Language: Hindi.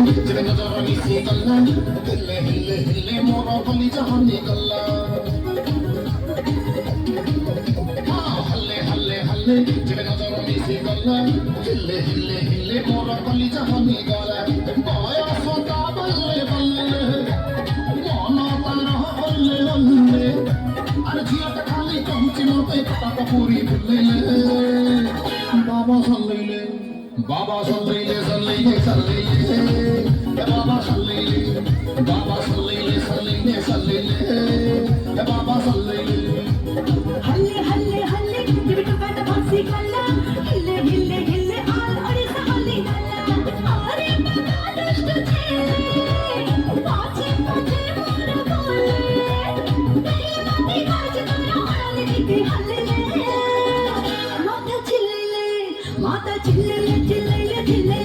तेरे नजर मिसी गल्ला हिले हिले हिले मोरा कली जहानी गल्ला हल्ले हल्ले हल्ले तेरे नजर मिसी गल्ला हिले हिले हिले मोरा कली जहानी गल्ला पाया सोता बल्ले बल्ले मोना तारा हल्ले हल्ले अरे जिया खाली कहूची मोते पता पूरी भुल्ले बाबा सल्ले बाबा सल्ले सल्ले सल्ले बाबा सल्ले बाबा सल्ले सल्ले सल्ले बाबा सल्ले हल्ले हल्ले हल्ले ये बिटू का फांसी कल्ला हिले हिले हिले आल अरे सहली नल्ला अरे बाबा दुष्ट थे पाछे पाछे मोर बोले तेरी बाती काज करो हल्ले के हल्ले माता चिल्ले चिल्ले चिल्ले